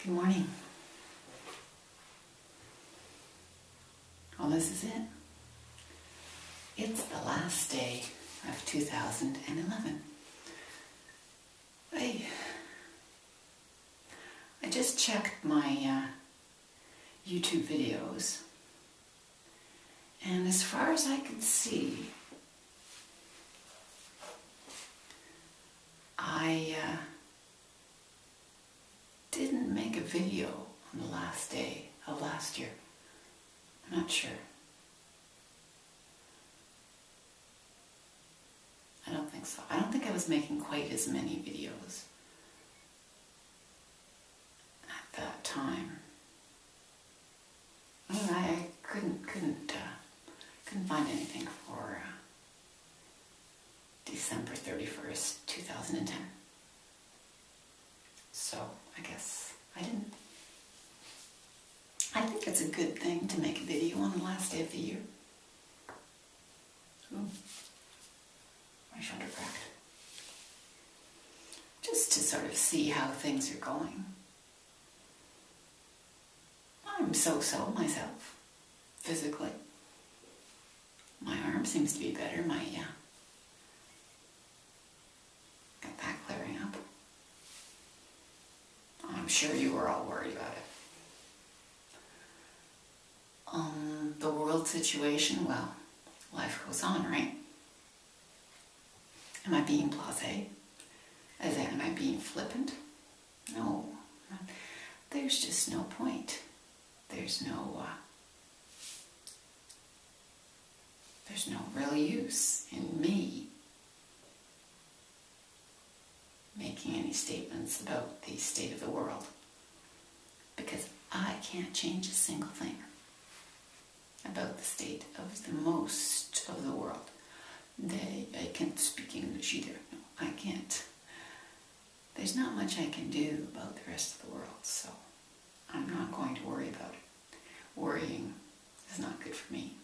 Good morning. Well, this is it. It's the last day of 2011. I just checked my YouTube videos, and as far as I could see, I didn't make a video on the last day of last year. I'm not sure. I don't think so. I don't think I was making quite as many videos at that time. Anyway, I couldn't find anything for December 31st, 2010. So I guess I didn't. I think it's a good thing to make a video on the last day of the year. Ooh, my shoulder cracked. Just to sort of see how things are going. I'm so-so myself, physically. My arm seems to be better. My got that clearing up. I'm sure you were all worried about it. The world situation, well, life goes on, right? Am I being blasé? Am I being flippant? No. There's just no point. There's no real use in me making any statements about the state of the world, because I can't change a single thing about the state of the most of the world. I can't speak English either. No, I can't. There's not much I can do about the rest of the world, so I'm not going to worry about it. Worrying is not good for me.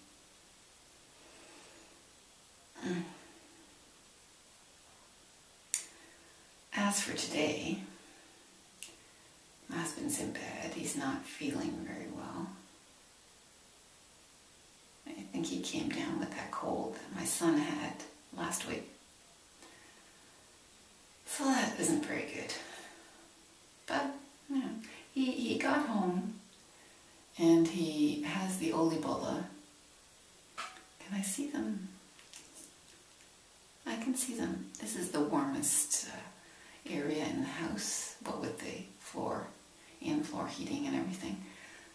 As for today, my husband's in bed. He's not feeling very well. I think he came down with that cold that my son had last week. So that isn't very good. But, he got home and he has the Olibola. Can I see them? I can see them. This is the warmest area in the house, but with the floor heating and everything.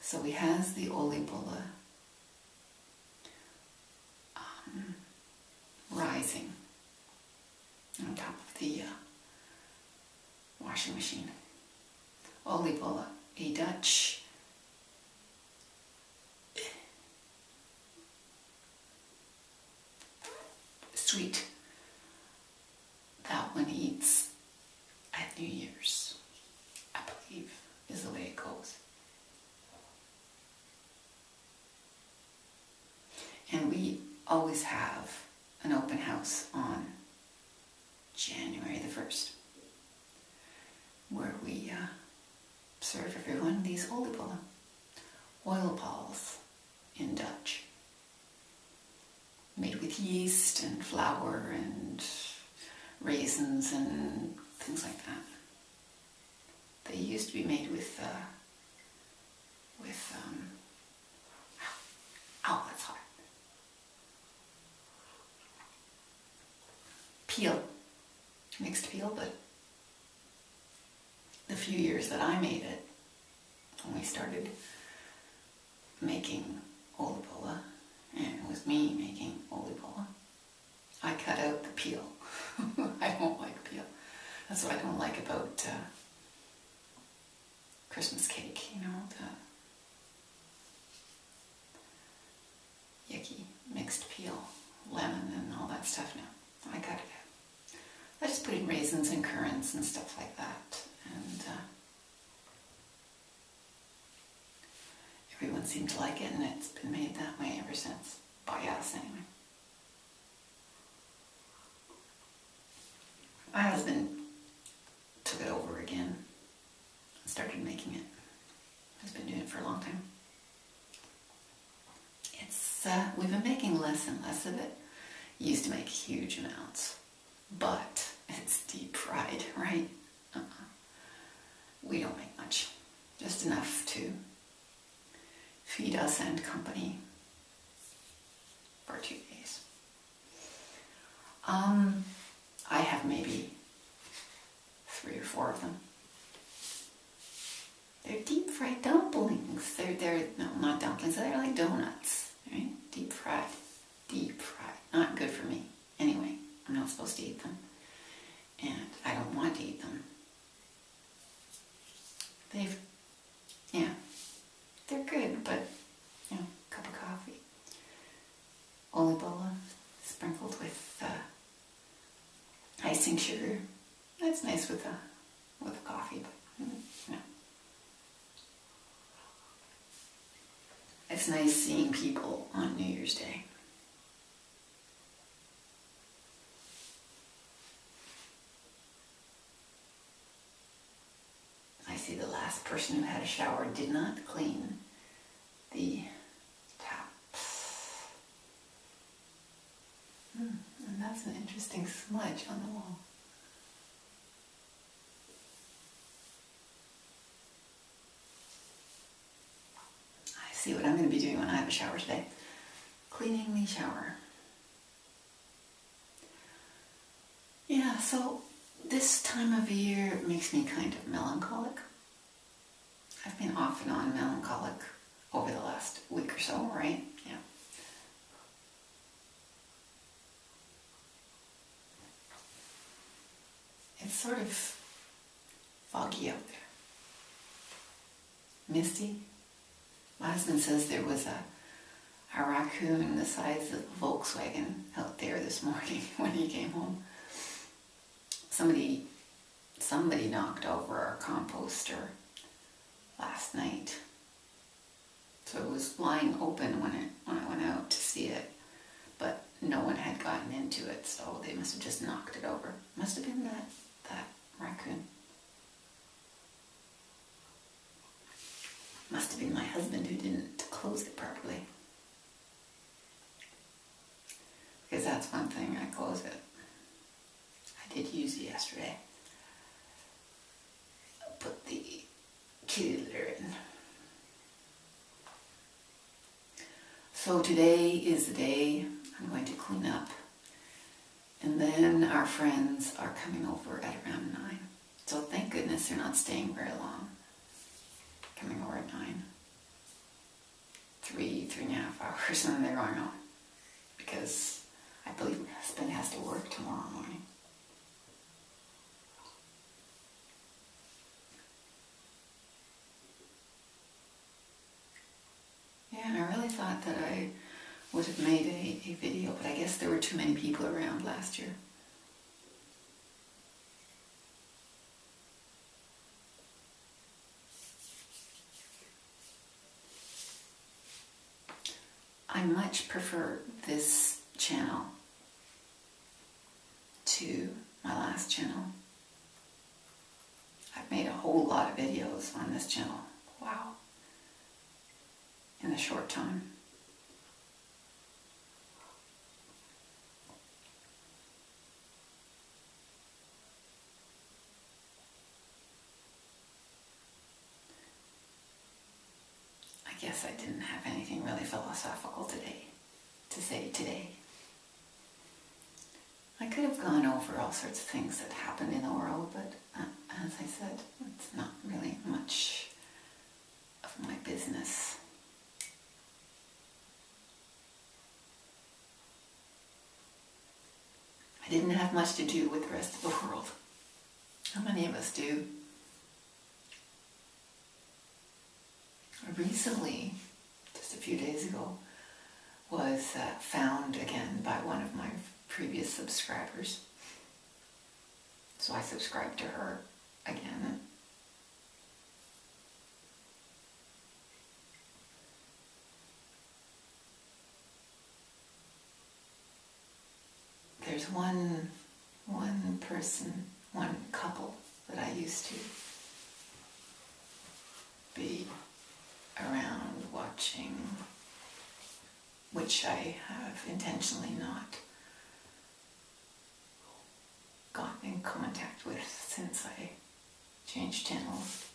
So he has the Olibola rising on top of the washing machine. Olibola, a Dutch sweet that one eats at New Year's, I believe, is the way it goes. And we always have an open house on January the 1st, where we serve everyone these Olibola, oil balls in Dutch, made with yeast and flour and raisins and things like that. They used to be made with that's hot. Peel, mixed peel, but the few years that I made it, when we started making Olibola, and it was me making Olibola, I cut out the peel. I don't like peel. That's what I don't like about Christmas cake, the yucky mixed peel, lemon and all that stuff now. I cut it out. I just put in raisins and currants and stuff like that, and everyone seemed to like it, and it's been made that way ever since, by us anyway. My husband took it over again and started making it. has been doing it for a long time. We've been making less and less of it. Used to make huge amounts, but it's deep fried, right? We don't make much, just enough to feed us and company for 2 days. I have maybe 3 or 4 of them. They're deep fried dumplings. They're no, not dumplings. They're like donuts, right? Deep fried. Not good for me. Anyway, I'm not supposed to eat them, and I don't want to eat them. They're good, but cup of coffee, olive oil sprinkled with icing sugar. That's nice with a coffee, but it's nice seeing people on New Year's Day. I see the last person who had a shower did not clean the taps. And that's an interesting smudge on the wall. I see what I'm going to be doing when I have a shower today. Cleaning the shower. Yeah, so this time of year makes me kind of melancholic. I've been off and on melancholic over the last week or so, right? Yeah. It's sort of foggy out there. Misty. My husband says there was a raccoon the size of a Volkswagen out there this morning when he came home. Somebody knocked over our composter last night. So it was lying open when I went out to see it, but no one had gotten into it, so they must have just knocked it over. Must have been that raccoon. Must have been my husband who didn't close it properly. Because that's one thing, I close it. I did use it yesterday. Put the kitty litter in. So today is the day I'm going to clean up. And then our friends are coming over at around 9. So thank goodness they're not staying very long. Coming over at 9. 3.5 hours, and then they're going on. Because I believe my husband has to work tomorrow morning. Yeah, and I really thought that I would have made a video, but I guess there were too many people around last year. I much prefer this channel to my last channel. I've made a whole lot of videos on this channel. Wow. In a short time. I guess I didn't have anything really philosophical to say today. I could have gone over all sorts of things that happened in the world, but as I said, it's not really much of my business. I didn't have much to do with the rest of the world. How many of us do? Recently, just a few days ago, was found again by one of my previous subscribers. So I subscribed to her again. There's one person, one couple that I used to be around watching, which I have intentionally not gotten in contact with since I changed channels.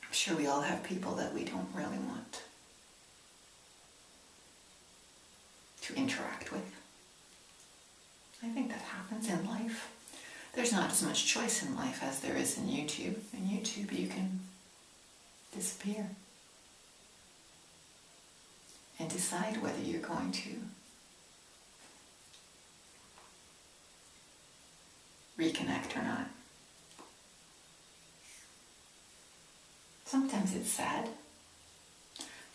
I'm sure we all have people that we don't really want to interact with. I think that happens in life. There's not as much choice in life as there is in YouTube. In YouTube you can disappear and decide whether you're going to reconnect or not. Sometimes it's sad.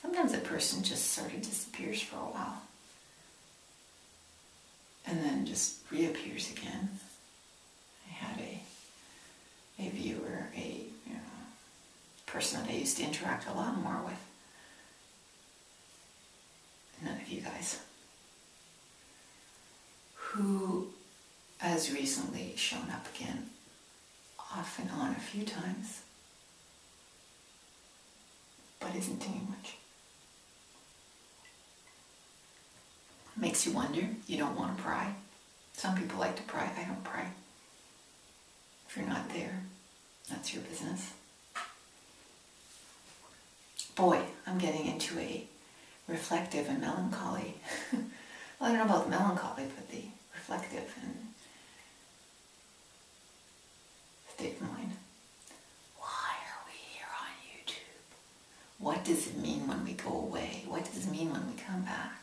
Sometimes a person just sort of disappears for a while and then just reappears again. I had a viewer, a person that I used to interact a lot more with. None of you guys. Who has recently shown up again, off and on a few times, but isn't doing much. Makes you wonder. You don't want to pry. Some people like to pry. I don't pry. If you're not there, that's your business. Boy, I'm getting into a reflective and melancholy. Well, I don't know about the melancholy, but the reflective and state of mind. Why are we here on YouTube? What does it mean when we go away? What does it mean when we come back?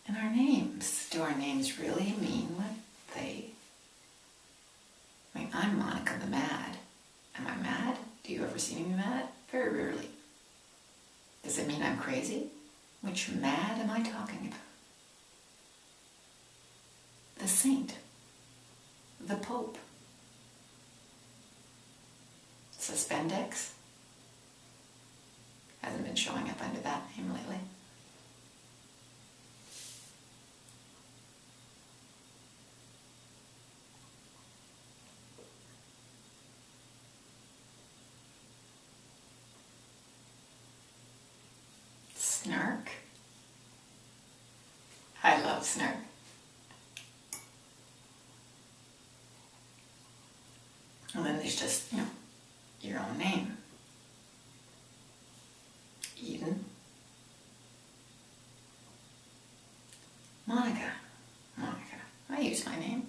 And our names, do our names really mean what they... I mean, I'm Monica the Mad. Am I mad? Do you ever see me mad? Very rarely. Does it mean I'm crazy? Which mad am I talking about? The saint, the pope, Suspendex, hasn't been showing up under that name lately. Snark. I love Snark. And then there's just, your own name. Eden. Monica. Monica. I use my name.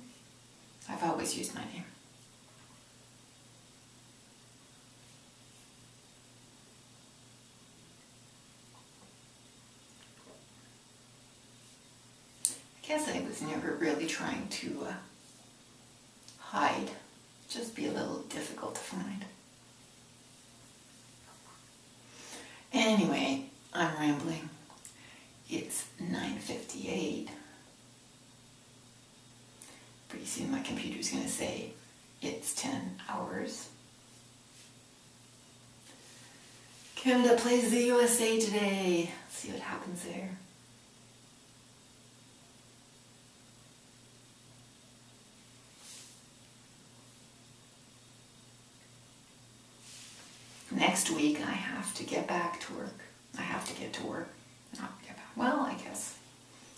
I've always used my name. I guess I was never really trying to hide. Just be a little difficult to find. Anyway, I'm rambling. It's 9:58. Pretty soon my computer's going to say it's 10 hours. Canada plays the USA today. Let's see what happens there. Next week I have to get back to work. I have to get to work. Not get back. Well, I guess.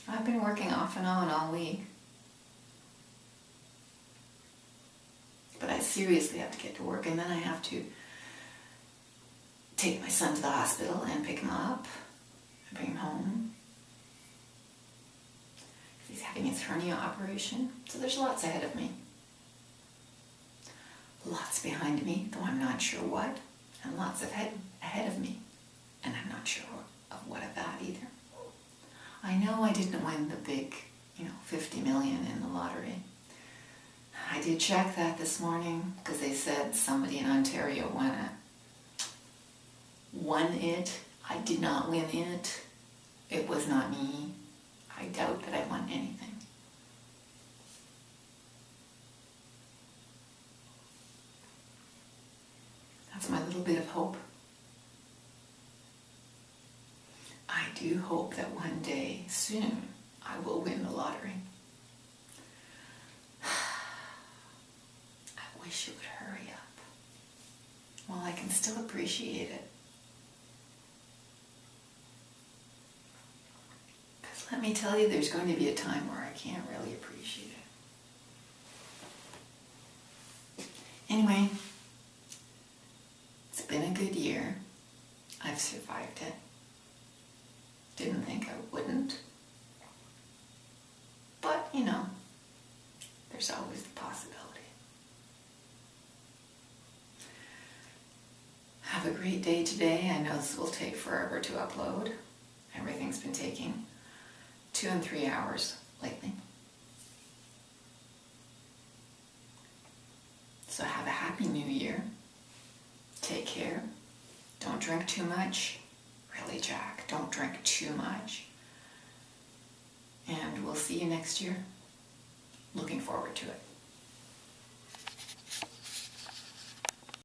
I've been working off and on all week. But I seriously have to get to work, and then I have to take my son to the hospital and pick him up and bring him home. He's having his hernia operation. So there's lots ahead of me. Lots behind me, though I'm not sure what. And lots ahead of me, and I'm not sure of what of that either. I know I didn't win the big, 50 million in the lottery. I did check that this morning because they said somebody in Ontario won it. I did not win it. It was not me. I doubt that I won anything. That's my little bit of hope. I do hope that one day, soon, I will win the lottery. well, I can still appreciate it. Because let me tell you, there's going to be a time where I can't really appreciate it. Anyway, it's been a good year. I've survived it. Didn't think I wouldn't. But, you know, there's always the possibility. Have a great day today. I know this will take forever to upload. Everything's been taking 2 and 3 hours lately. So have a happy new year. Take care. Don't drink too much. Really, Jack, don't drink too much. And we'll see you next year. Looking forward to it.